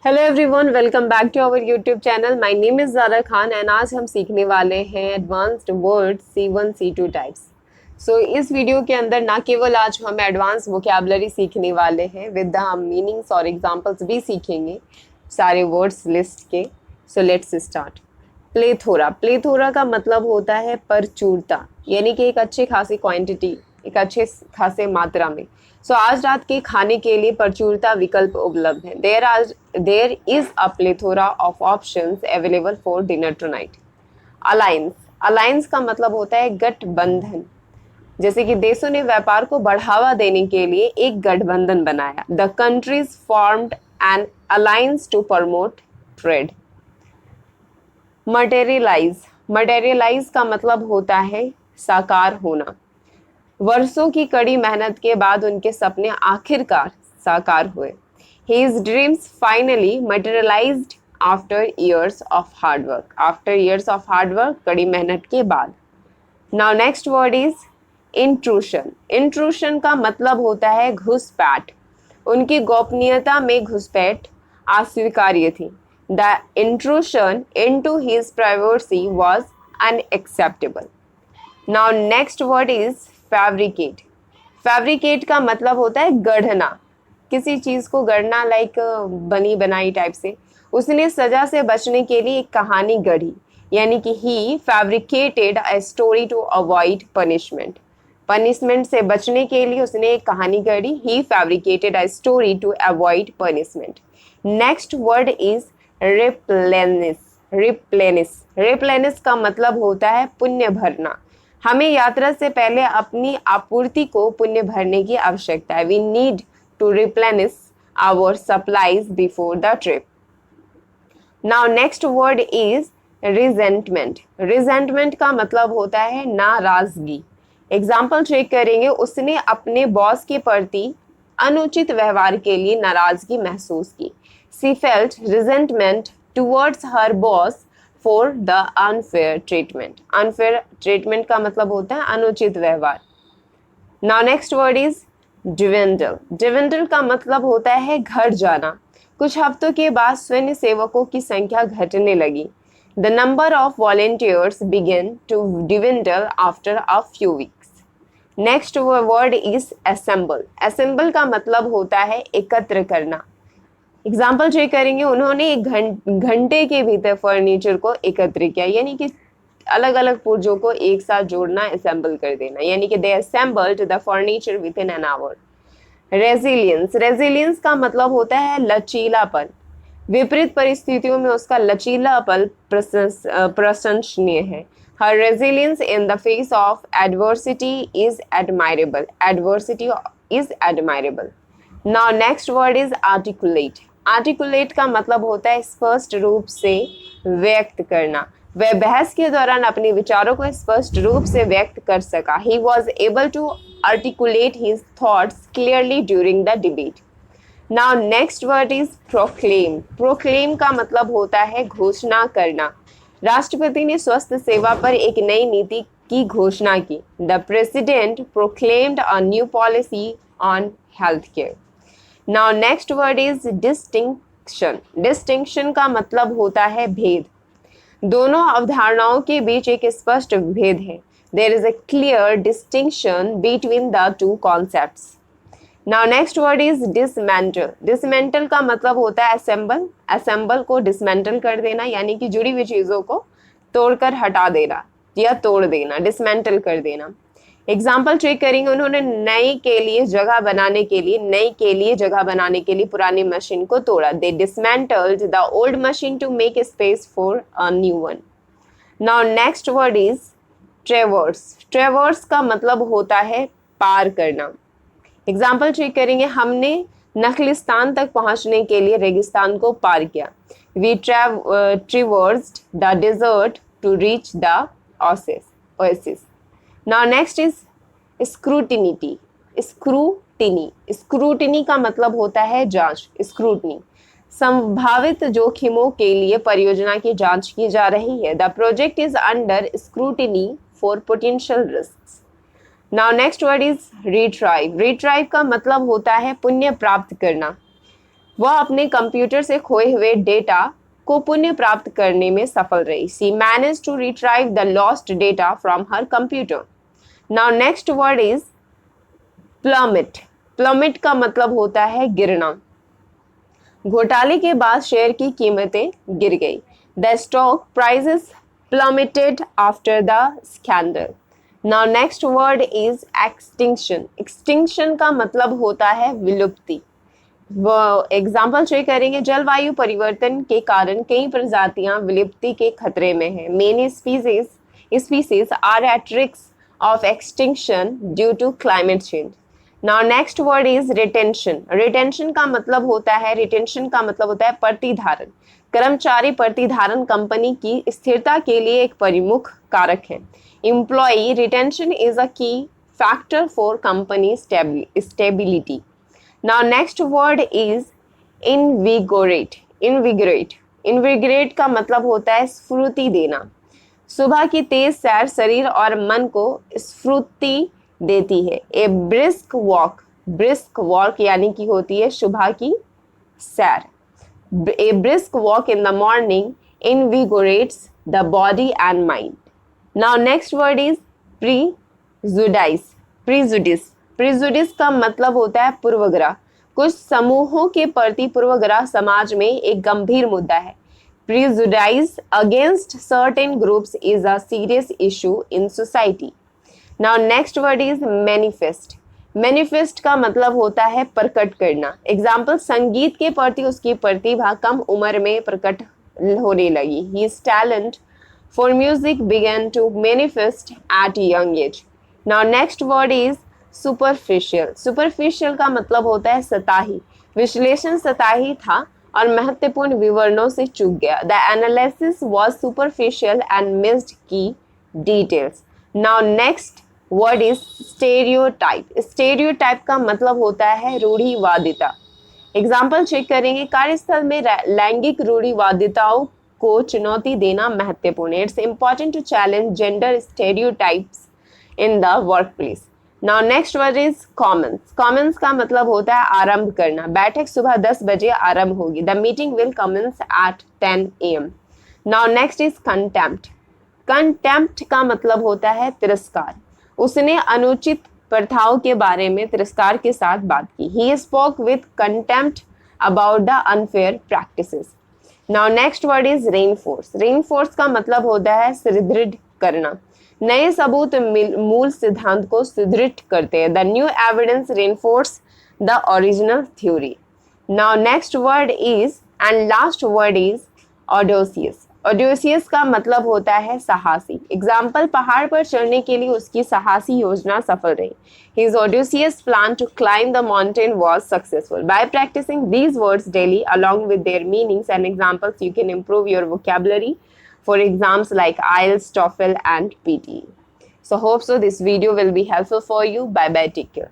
Hello everyone, welcome back to our YouTube channel. My name is Zara Khan and आज हम सीखने वाले हैं advanced word C1 C2 types. इस वीडियो के अंदर ना केवल आज हम एडवांस वोकैबुलरी सीखने वाले हैं, विद द हम मीनिंग्स और एग्जांपल्स भी सीखेंगे सारे वर्ड्स लिस्ट के। Let's start. प्लेथोरा। प्लेथोरा का मतलब होता है प्रचुरता, यानी कि एक अच्छी खासी क्वांटिटी, एक अच्छे खासे मात्रा में। आज रात के खाने के लिए प्रचुरता विकल्प उपलब्ध है। There is a plethora of options available for dinner tonight. Alliance. Alliance का मतलब होता है गठबंधन, जैसे कि देशों ने व्यापार को बढ़ावा देने के लिए एक गठबंधन बनाया। The countries formed an alliance to promote trade. Materialize. Materialize का मतलब होता है साकार होना। वर्षों की कड़ी मेहनत के बाद उनके सपने आखिरकार साकार हुए। His dreams finally materialized after years of hard work. After years of hard work, कड़ी मेहनत के बाद। Now next word is intrusion. Intrusion का मतलब होता है घुसपैठ। उनकी गोपनीयता में घुसपैठ अस्वीकार्य थी। The intrusion into his privacy was unacceptable. Now next word is fabricate. Fabricate का मतलब होता है गढ़ना, किसी चीज को गढ़ना, लाइक बनी बनाई टाइप से। उसने सजा से बचने के लिए एक कहानी गढ़ी, यानी कि he fabricated a story to avoid punishment. Punishment से बचने के लिए उसने एक कहानी गढ़ी। He fabricated a story to avoid punishment. Next word is replenish. Replenish. Replenish का मतलब होता है पुण्य भरना। हमें यात्रा से पहले अपनी आपूर्ति को पुण्य भरने की आवश्यकता है। We need to replenish our supplies before the trip. Now next word is resentment. Resentment का मतलब होता है नाराजगी। एग्जाम्पल चेक करेंगे। उसने अपने बॉस के प्रति अनुचित व्यवहार के लिए नाराजगी महसूस की। She felt resentment towards her boss for the unfair treatment. Unfair treatment का मतलब होता है अनुचित व्यवहार। Now next word is dwindle. Dwindle का मतलब होता है घट जाना। कुछ हफ्तों के बाद स्वयं सेवकों की संख्या घटने लगी। The number of volunteers began to dwindle after a few weeks. Next word is assemble. Assemble का मतलब होता है एकत्र करना। एग्जाम्पल चेक करेंगे। उन्होंने एक घंटे के भीतर फर्नीचर को एकत्र किया, यानी कि अलग अलग पुर्जों को एक साथ जोड़ना, असेंबल कर देना, यानी कि they assembled the furniture within an hour. Resilience. Resilience का मतलब होता है लचीलापन। विपरीत परिस्थितियों में उसका लचीलापन प्रशंसनीय है। Her resilience in the face of adversity is admirable. Adversity is admirable. Now next word is articulate. Articulate का मतलब होता है स्पष्ट रूप से व्यक्त करना। वह बहस के दौरान अपने विचारों को स्पष्ट रूप से व्यक्त कर सका। He was able to articulate his thoughts clearly during the debate. Now next word is proclaim. Proclaim का मतलब होता है घोषणा करना। राष्ट्रपति ने स्वास्थ्य सेवा पर एक नई नीति की घोषणा की। The president proclaimed a new policy on healthcare. Now next word is distinction. Distinction का मतलब होता है भेद। दोनों अवधारणाओं के बीच एक स्पष्ट भेद है। There is a clear distinction between the two concepts. Now next word is dismantle. Dismantle का मतलब होता है असेंबल। असेंबल को डिसमेंटल कर देना, यानी कि जुड़ी हुई चीजों को तोड़कर हटा देना या तोड़ देना, डिसमेंटल कर देना। एग्जाम्पल चेक करेंगे। उन्होंने नई के लिए जगह बनाने के लिए पुरानी मशीन को तोड़ा। They dismantled the old machine to make space for a new one. Now next word is traverse. Traverse का मतलब होता है पार करना। एग्जाम्पल चेक करेंगे। हमने नखलिस्तान तक पहुंचने के लिए रेगिस्तान को पार किया। We traversed the desert to reach the oasis. Now next is scrutinity. Scrutiny. Scrutiny का मतलब होता है जांच। स्क्रूटनी। संभावित जोखिमों के लिए परियोजना की जांच की जा रही है। The project is under scrutiny for potential risk. Now next word is retrieve. Retrieve का मतलब होता है पुण्य प्राप्त करना। वह अपने कंप्यूटर से खोए हुए डेटा को पुनः प्राप्त करने में सफल रही. She managed to retrieve the lost data from her computer. Now next word is plummet. Plummet का मतलब होता है गिरना. घोटाले के बाद शेयर की कीमतें गिर गई. The stock prices plummeted after the scandal. Now next word is extinction. Extinction का मतलब होता है विलुप्ति. वो एग्जाम्पल चेक करेंगे. जलवायु परिवर्तन के कारण कई प्रजातियां विलुप्ति के खतरे में हैं. Many species are at risk of extinction due to climate change. Now next word is retention. Retention का मतलब होता है प्रतिधारण. कर्मचारी प्रतिधारण कंपनी की स्थिरता के लिए एक प्रमुख कारक है. Employee retention is a key factor for company stability. Now next word is invigorate. Invigorate का मतलब होता है स्फूर्ति देना. सुबह की तेज सैर शरीर और मन को स्फूर्ति देती है. ए ब्रिस्क वॉक यानी कि होती है सुबह की सैर. A brisk walk in the morning invigorates the body and mind. Now next word is prejudice का मतलब होता है पूर्वग्रह. कुछ समूहों के प्रति पूर्वग्रह समाज में एक गंभीर मुद्दा है. Prejudice against certain groups is a serious issue in society. Now next word is manifest. Manifest का मतलब होता है प्रकट करना. एग्जाम्पल, संगीत के प्रति उसकी प्रतिभा कम उम्र में प्रकट होने लगी. His talent for music began to manifest at a young age. Now next word is superficial. Superficial का मतलब होता है सतही. विश्लेषण सतही था और महत्वपूर्ण विवरणों से चूक गया. The analysis was superficial and missed key details. Now next word is stereotype. Stereotype का मतलब होता है रूढ़िवादिता. एग्जाम्पल चेक करेंगे. कार्यस्थल में लैंगिक रूढ़िवादिताओं को चुनौती देना महत्वपूर्ण है. It's important to challenge gender stereotypes in the workplace. Now next word is commons. Commons का मतलब होता है आरंभ करना. बैठक सुबह 10 बजे आरंभ होगी. The meeting will commence at 10 AM. Now next is contempt. Contempt का मतलब होता है तिरस्कार. उसने अनुचित प्रथाओं के बारे में तिरस्कार के साथ बात की. He spoke with contempt about the unfair practices. Now next word is reinforce. Reinforce का मतलब होता है सुदृढ़ करना. नए सबूत मूल सिद्धांत को सुदृढ़ करते हैं. The new evidence reinforce the original theory. Now next word is and last word is audacious. Audacious का मतलब होता है साहसी. एग्जाम्पल, पहाड़ पर चढ़ने के लिए उसकी साहसी योजना सफल रही. His audacious plan to climb the mountain was successful. By practicing these words daily along with their meanings and examples, you can improve your vocabulary for exams like IELTS, TOEFL and PTE. So hope so this video will be helpful for you. Bye bye, take care.